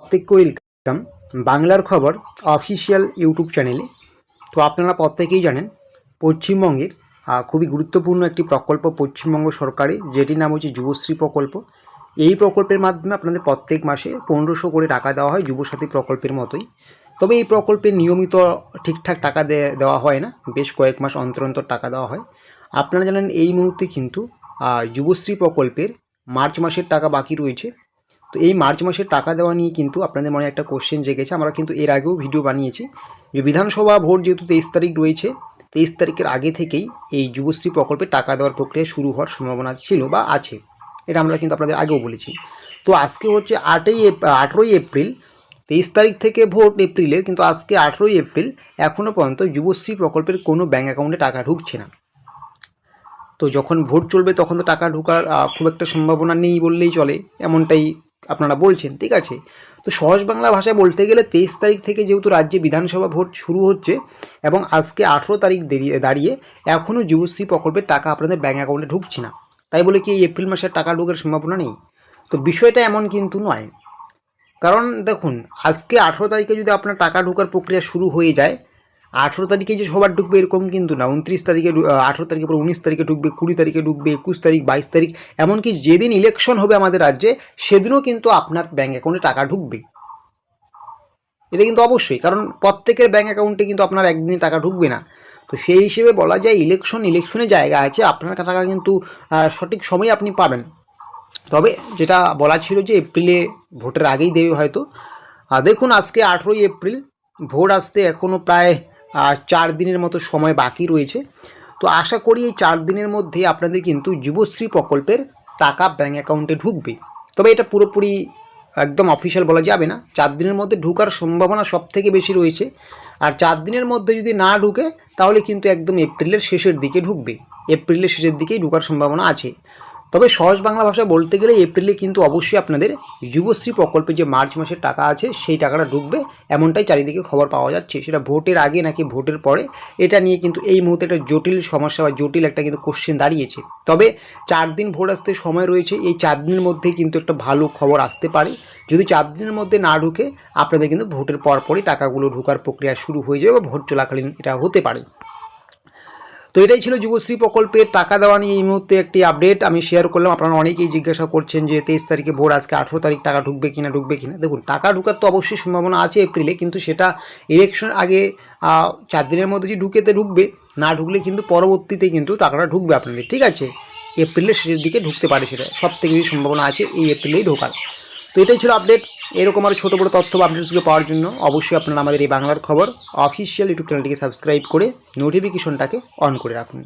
প্রত্যেককে ওয়েলকাম বাংলার খবর অফিসিয়াল ইউটিউব চ্যানেলে। তো আপনারা প্রত্যেকেই জানেন পশ্চিমবঙ্গের খুবই গুরুত্বপূর্ণ একটি প্রকল্প পশ্চিমবঙ্গ সরকারের, যেটির নাম হচ্ছে যুবশ্রী প্রকল্প। এই প্রকল্পের মাধ্যমে আপনাদের প্রত্যেক মাসে 1500 করে টাকা দেওয়া হয়, যুবসাথী প্রকল্পের মতোই। তবে এই প্রকল্পে নিয়মিত ঠিকঠাক টাকা দেওয়া হয় না, বেশ কয়েক মাস অন্তর অন্তর টাকা দেওয়া হয়। আপনারা জানেন এই মুহূর্তে কিন্তু যুবশ্রী প্রকল্পের মার্চ মাসের টাকা বাকি রয়েছে। তো এই মার্চ মাসের টাকা দেওয়া নিয়ে কিন্তু আপনাদের মনে একটা কোশ্চেন জেগেছে। আমরা কিন্তু এর আগেও ভিডিও বানিয়েছি যে বিধানসভা ভোট যেহেতু 23 তারিখ রয়েছে, 23 তারিখের আগে থেকেই এই যুবশ্রী প্রকল্পে টাকা দেওয়ার প্রক্রিয়া শুরু হওয়ার সম্ভাবনা ছিল বা আছে, এটা আমরা কিন্তু আপনাদের আগেও বলেছি। তো আজকে হচ্ছে 18ই এপ্রিল, 23 তারিখ থেকে ভোট এপ্রিলের, কিন্তু আজকে 18ই এপ্রিল এখনও পর্যন্ত যুবশ্রী প্রকল্পের কোনো ব্যাঙ্ক অ্যাকাউন্টে টাকা ঢুকছে না। তো যখন ভোট চলবে তখন তো টাকা ঢোকার খুব একটা সম্ভাবনা নেই বললেই চলে, এমনটাই আপনারা বলছেন, ঠিক আছে। তো সহজ বাংলা ভাষায় বলতে গেলে 23 তারিখ থেকে যেহেতু রাজ্যে বিধানসভা ভোট শুরু হচ্ছে এবং আজকে 18 তারিখ দাঁড়িয়ে এখনও যুবশ্রী প্রকল্পের টাকা আপনাদের ব্যাঙ্ক অ্যাকাউন্টে ঢুকছে না, তাই বলে কি এই এপ্রিল মাসের টাকা ঢোকার সম্ভাবনা নেই? তো বিষয়টা এমন কিন্তু নয়। কারণ দেখুন, আজকে 18 তারিখে যদি আপনার টাকা ঢোকার প্রক্রিয়া শুরু হয়ে যায়, 18 তারিখে যে সবার ঢুকবে এরকম কিন্তু না। 29 তারিখে 18 তারিখের পর 19 তারিখে ঢুকবে, 20 তারিখে ঢুকবে, 21 তারিখ, 22 তারিখ, এমনকি যেদিন ইলেকশন হবে আমাদের রাজ্যে সেদিনও কিন্তু আপনার ব্যাঙ্ক অ্যাকাউন্টে টাকা ঢুকবে। এটা কিন্তু অবশ্যই, কারণ প্রত্যেকের ব্যাঙ্ক অ্যাকাউন্টে কিন্তু আপনার একদিনে টাকা ঢুকবে না। তো সেই হিসেবে বলা যায় ইলেকশনে জায়গা আছে, আপনার টাকা কিন্তু সঠিক সময়ে আপনি পাবেন। তবে যেটা বলা ছিল যে এপ্রিলে ভোটের আগেই দেবে হয়তো। দেখুন, আজকে 18ই এপ্রিল, ভোট আসতে এখনও প্রায় 4 দিনের মতো সময় বাকি রয়েছে। তো আশা করি এই 4 দিনের মধ্যে আপনাদের কিন্তু যুবশ্রী প্রকল্পের টাকা ব্যাঙ্ক অ্যাকাউন্টে ঢুকবে। তবে এটা পুরোপুরি একদম অফিসিয়াল বলা যাবে না, 4 দিনের মধ্যে ঢোকার সম্ভাবনা সবথেকে বেশি রয়েছে। আর 4 দিনের মধ্যে যদি না ঢুকে তাহলে কিন্তু একদম এপ্রিলের শেষের দিকে ঢুকবে, এপ্রিলের শেষের দিকেই ঢোকার সম্ভাবনা আছে। তবে সহজ বাংলা ভাষায় বলতে গেলে এপ্রিলে কিন্তু অবশ্যই আপনাদের যুবশ্রী প্রকল্পে যে মার্চ মাসের টাকা আছে সেই টাকাটা ঢুকবে, এমনটাই চারিদিকে খবর পাওয়া যাচ্ছে। সেটা ভোটের আগে নাকি ভোটের পরে, এটা নিয়ে কিন্তু এই মুহূর্তে একটা জটিল সমস্যা বা জটিল একটা কিন্তু কোশ্চেন দাঁড়িয়েছে। তবে 4 দিন ভোট আসতে সময় রয়েছে, এই 4 দিনের মধ্যে কিন্তু একটা ভালো খবর আসতে পারে। যদি 4 দিনের মধ্যে না ঢুকে আপনাদের কিন্তু ভোটের পরপরই টাকাগুলো ঢোকার প্রক্রিয়া শুরু হয়ে যাবে বা ভোট চলাকালীন এটা হতে পারে। তো এটাই ছিল যুবশ্রী প্রকল্পের টাকা দেওয়া নিয়ে এই মুহূর্তে একটি আপডেট আমি শেয়ার করলাম। আপনারা অনেকেই জিজ্ঞাসা করছেন যে 23 তারিখে ভোট, আজকে 18 তারিখ টাকা ঢুকবে কিনা। দেখুন, টাকা ঢুকার তো অবশ্যই সম্ভাবনা আছে এপ্রিলে, কিন্তু সেটা ইলেকশন আগে 4 দিনের মধ্যে যদি ঢুকবে, না ঢুকলে কিন্তু পরবর্তীতে কিন্তু টাকাটা ঢুকবে আপনাদের, ঠিক আছে। এপ্রিলের শেষের দিকে ঢুকতে পারে, সেটা সবথেকে বেশি সম্ভাবনা আছে এই এপ্রিলেই ঢোকার। তো এটাই ছিল আপডেট। এরকম আরও ছোটো বড়ো তথ্য বা আপডেটসগুলো পাওয়ার জন্য অবশ্যই আপনারা আমাদের এই বাংলার খবর অফিসিয়াল ইউটিউব চ্যানেলটিকে সাবস্ক্রাইব করে নোটিফিকেশনটাকে অন করে রাখুন।